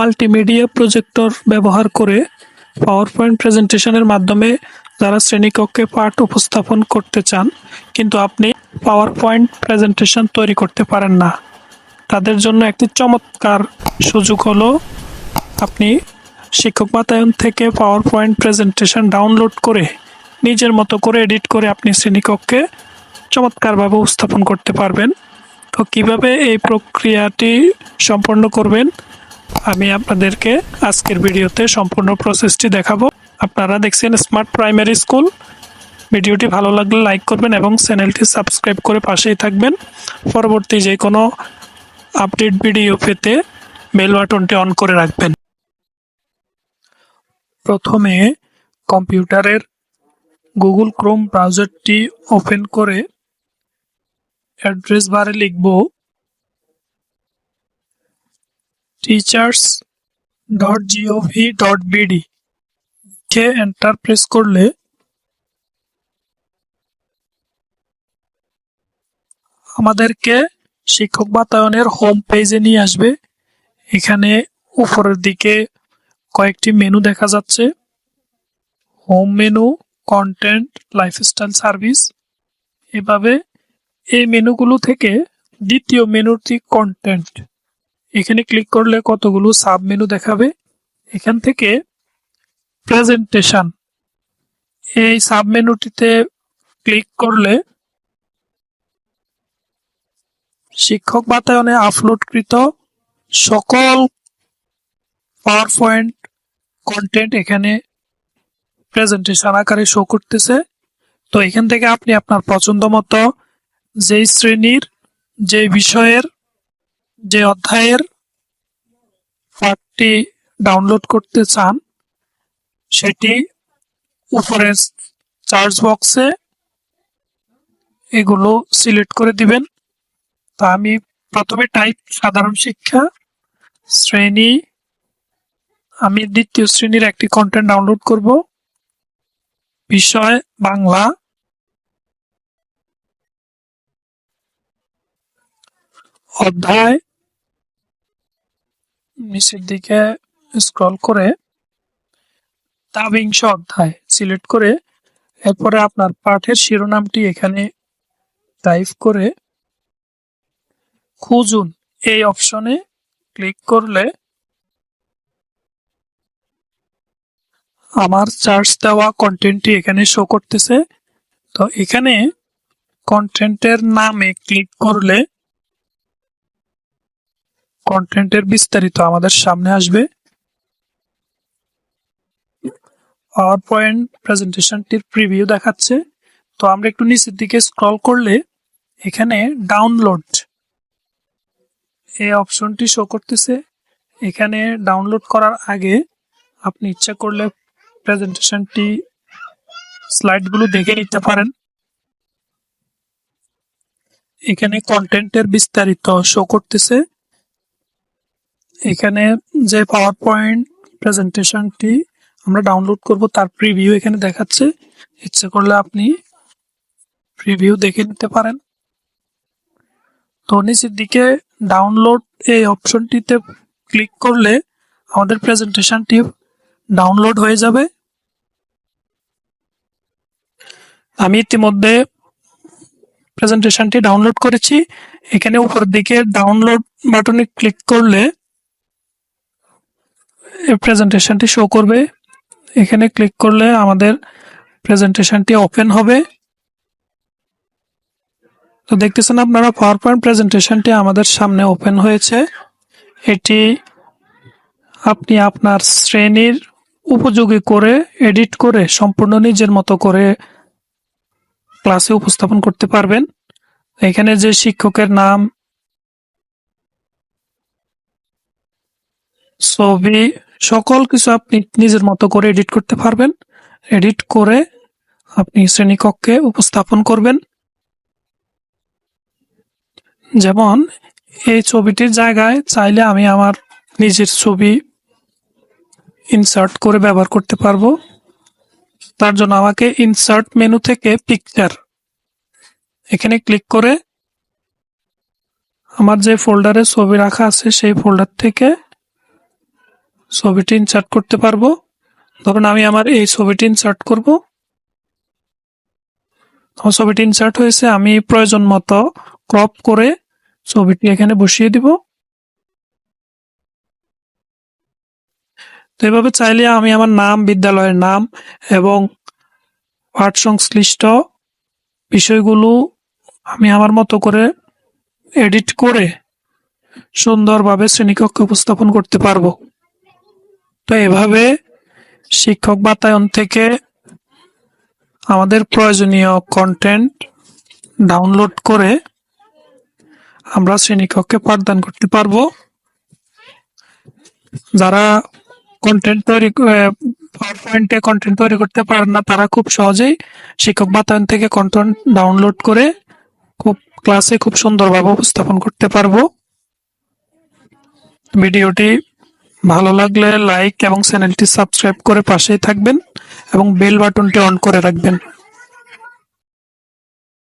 Multimedia projector ব্যবহার করে power point প্রেজেন্টেশনের মাধ্যমে যারা শ্রেণীকক্ষে পাঠ উপস্থাপন করতে চান কিন্তু আপনি পাওয়ার পয়েন্ট প্রেজেন্টেশন তৈরি করতে পারেন না, তাদের জন্য একটি চমৎকার সুযোগ হলো আপনি শিক্ষক বাতায়ন থেকে পাওয়ার পয়েন্ট প্রেজেন্টেশন ডাউনলোড করে নিজের মতো করে এডিট করে আপনি শ্রেণীকক্ষে চমৎকারভাবে উপস্থাপন করতে পারবেন। তো কিভাবে এই প্রক্রিয়াটি সম্পন্ন করবেন আমি আপনাদেরকে আজকের ভিডিওতে সম্পূর্ণ প্রসেসটি দেখাবো। আপনারা দেখছেন স্মার্ট প্রাইমারি স্কুল। ভিডিওটি ভালো লাগলে লাইক করবেন এবং চ্যানেলটি সাবস্ক্রাইব করে পাশেই থাকবেন। পরবর্তী যে কোনো আপডেট ভিডিও পেতে বেল বাটনটি অন করে রাখবেন। প্রথমে কম্পিউটারের গুগল ক্রোম ব্রাউজারটি ওপেন করে অ্যাড্রেস বারে লিখব teachers.gov.bd কে এন্টার প্রেস করলে আমাদেরকে শিক্ষক বাতায়নের হোম পেজে নিয়ে আসবে। এখানে উপরের দিকে কয়েকটি মেনু দেখা যাচ্ছে, home menu, content, lifestyle service. এভাবে এই মেনুগুলো থেকে দ্বিতীয় মেনুটি কন্টেন্ট, এখানে ক্লিক করলে কতগুলো সাব মেনু দেখাবে। এখান থেকে প্রেজেন্টেশন, এই সাব মেনুটিতে ক্লিক করলে শিক্ষক বাতায়নে আপলোডকৃত সকল পাওয়ার পয়েন্ট কন্টেন্ট এখানে প্রেজেন্টেশন আকারে শো করতেছে। তো এখান থেকে আপনি আপনার পছন্দ মতো যেই শ্রেণীর, যে বিষয়ের, যে অধ্যায়ের পাঠটি ডাউনলোড করতে চান সেটি উপরের সার্চ বক্সে এগুলো সিলেক্ট করে দিবেন। তো আমি প্রথমে টাইপ সাধারণ শিক্ষা শ্রেণী, আমি দ্বিতীয় শ্রেণীর একটি কন্টেন্ট ডাউনলোড করব, বিষয় বাংলা, অধ্যায় নিচের দিকে স্ক্রল করে তা বিংশ অধ্যায় সিলেক্ট করে এরপরে আপনার পাঠের শিরোনামটি এখানে টাইপ করে খুঁজুন এই অপশনে ক্লিক করলে আমার সার্চ দেওয়া কন্টেন্টটি এখানে শো করতেছে। তো এখানে কন্টেন্টের নামে ক্লিক করলে কন্টেন্টের বিস্তারিত আমাদের সামনে আসবে। পাওয়ার পয়েন্ট প্রেজেন্টেশনটির প্রিভিউ দেখাচ্ছে। তো আমরা একটু নিচের দিকে স্ক্রল করলে এখানে ডাউনলোড এই অপশনটি শো করতেছে। এখানে ডাউনলোড করার আগে আপনি ইচ্ছা করলে প্রেজেন্টেশনটি স্লাইডগুলো দেখে নিতে পারেন। এখানে কন্টেন্টের বিস্তারিত শো করতেছে। এখানে যে পাওয়ার পয়েন্ট প্রেজেন্টেশনটি আমরা ডাউনলোড করব তার প্রিভিউ এখানে দেখাচ্ছে। ইচ্ছে করলে আপনি প্রিভিউ দেখে নিতে পারেন। তো নিচের দিকে ডাউনলোড এই অপশনটিতে ক্লিক করলে আমাদের প্রেজেন্টেশনটি ডাউনলোড হয়ে যাবে। আমি ইতিমধ্যে প্রেজেন্টেশনটি ডাউনলোড করেছি। এখানে উপরের দিকে ডাউনলোড বাটনে ক্লিক করলে প্রেজেন্টেশনটি শো করবে। এখানে ক্লিক করলে আমাদের প্রেজেন্টেশনটি ওপেন হবে। তো দেখতেছেন আপনারা পাওয়ার পয়েন্ট প্রেজেন্টেশনটি আমাদের সামনে ওপেন হয়েছে। এটি আপনি আপনার শ্রেণীর উপযোগী করে এডিট করে সম্পূর্ণ নিজের মতো করে ক্লাসে উপস্থাপন করতে পারবেন। এখানে যে শিক্ষকের নাম, ছবি, সকল কিছু আপনি নিজের মতো করে এডিট করতে পারবেন। এডিট করে আপনি শ্রেণীকক্ষে উপস্থাপন করবেন। যেমন এই ছবিটির জায়গায় চাইলে আমি আমার নিজের ছবি ইনসার্ট করে ব্যবহার করতে পারবো। তার জন্য আমাকে ইনসার্ট মেনু থেকে পিকচার এখানে ক্লিক করে আমার যে ফোল্ডারে ছবি রাখা আছে সেই ফোল্ডার থেকে ছবিটি ইনসার্ট করতে পারবো। ধরুন আমি আমার এই ছবিটি ইনসার্ট করব। আমার ছবিটি ইনসার্ট হয়েছে, আমি প্রয়োজন মতো ক্রপ করে ছবিটি এখানে বসিয়ে দিব। তো এভাবে চাইলে আমি আমার নাম, বিদ্যালয়ের নাম এবং পাঠ সংশ্লিষ্ট বিষয়গুলো আমি আমার মতো করে এডিট করে সুন্দরভাবে শ্রেণীকক্ষে উপস্থাপন করতে পারবো। তো এভাবে শিক্ষক বাতায়ন থেকে আমাদের প্রয়োজনীয় কন্টেন্ট ডাউনলোড করে আমরা শ্রেণীকক্ষে পাঠদান করতে পারবো। যারা পাওয়ার পয়েন্টে কন্টেন্ট তৈরি করতে পারেন না, তারা খুব সহজেই শিক্ষক বাতায়ন থেকে কন্টেন্ট ডাউনলোড করে ক্লাসে খুব সুন্দরভাবে উপস্থাপন করতে পারবো। ভিডিওটি ভালো লাগলে লাইক এবং চ্যানেলটি সাবস্ক্রাইব করে পাশেই থাকবেন এবং বেল বাটনটি অন করে রাখবেন।